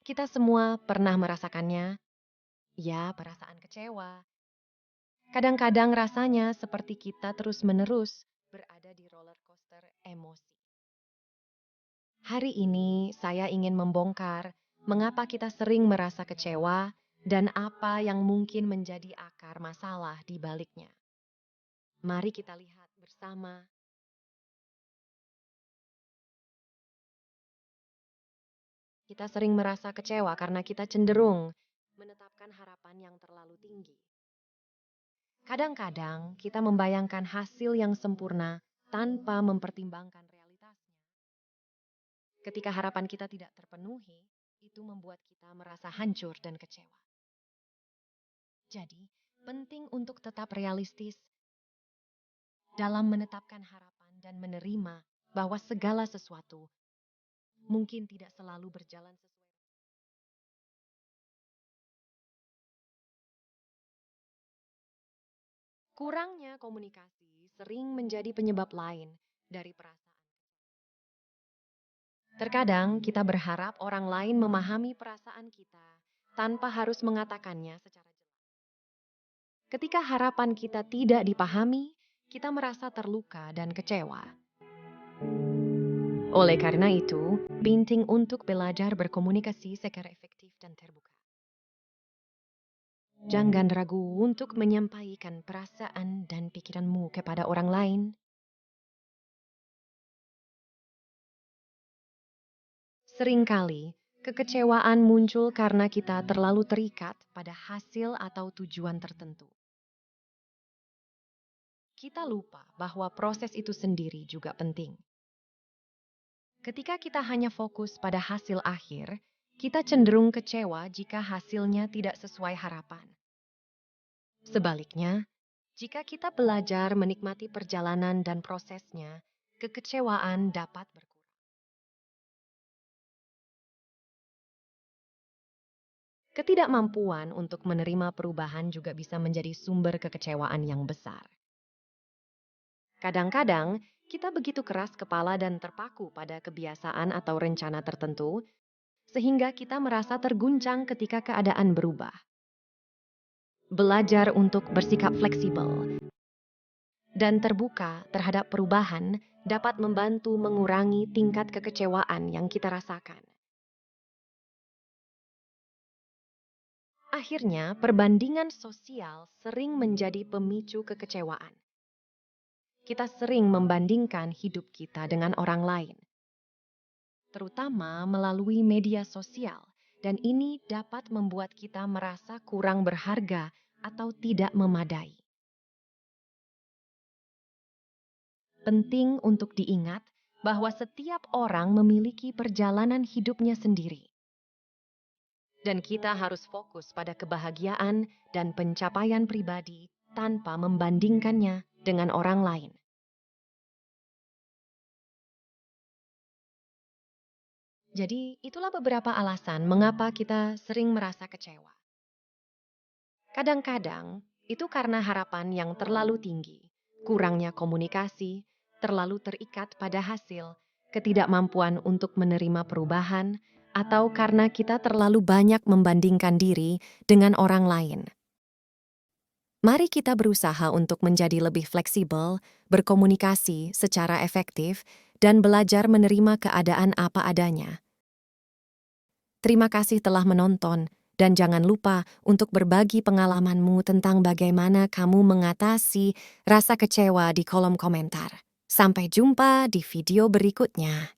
Kita semua pernah merasakannya, ya perasaan kecewa. Kadang-kadang rasanya seperti kita terus-menerus berada di roller coaster emosi. Hari ini saya ingin membongkar mengapa kita sering merasa kecewa dan apa yang mungkin menjadi akar masalah di baliknya. Mari kita lihat bersama. Kita sering merasa kecewa karena kita cenderung menetapkan harapan yang terlalu tinggi. Kadang-kadang kita membayangkan hasil yang sempurna tanpa mempertimbangkan realitasnya. Ketika harapan kita tidak terpenuhi, itu membuat kita merasa hancur dan kecewa. Jadi, penting untuk tetap realistis dalam menetapkan harapan dan menerima bahwa segala sesuatu mungkin tidak selalu berjalan sesuai. Kurangnya komunikasi sering menjadi penyebab lain dari perasaan. Terkadang kita berharap orang lain memahami perasaan kita tanpa harus mengatakannya secara jelas. Ketika harapan kita tidak dipahami, kita merasa terluka dan kecewa. Oleh karena itu, penting untuk belajar berkomunikasi secara efektif dan terbuka. Jangan ragu untuk menyampaikan perasaan dan pikiranmu kepada orang lain. Seringkali, kekecewaan muncul karena kita terlalu terikat pada hasil atau tujuan tertentu. Kita lupa bahwa proses itu sendiri juga penting. Ketika kita hanya fokus pada hasil akhir, kita cenderung kecewa jika hasilnya tidak sesuai harapan. Sebaliknya, jika kita belajar menikmati perjalanan dan prosesnya, kekecewaan dapat berkurang. Ketidakmampuan untuk menerima perubahan juga bisa menjadi sumber kekecewaan yang besar. Kadang-kadang, kita begitu keras kepala dan terpaku pada kebiasaan atau rencana tertentu, sehingga kita merasa terguncang ketika keadaan berubah. Belajar untuk bersikap fleksibel dan terbuka terhadap perubahan dapat membantu mengurangi tingkat kekecewaan yang kita rasakan. Akhirnya, perbandingan sosial sering menjadi pemicu kekecewaan. Kita sering membandingkan hidup kita dengan orang lain, terutama melalui media sosial, dan ini dapat membuat kita merasa kurang berharga atau tidak memadai. Penting untuk diingat bahwa setiap orang memiliki perjalanan hidupnya sendiri. Dan kita harus fokus pada kebahagiaan dan pencapaian pribadi tanpa membandingkannya dengan orang lain. Jadi, itulah beberapa alasan mengapa kita sering merasa kecewa. Kadang-kadang, itu karena harapan yang terlalu tinggi, kurangnya komunikasi, terlalu terikat pada hasil, ketidakmampuan untuk menerima perubahan, atau karena kita terlalu banyak membandingkan diri dengan orang lain. Mari kita berusaha untuk menjadi lebih fleksibel, berkomunikasi secara efektif, dan belajar menerima keadaan apa adanya. Terima kasih telah menonton, dan jangan lupa untuk berbagi pengalamanmu tentang bagaimana kamu mengatasi rasa kecewa di kolom komentar. Sampai jumpa di video berikutnya.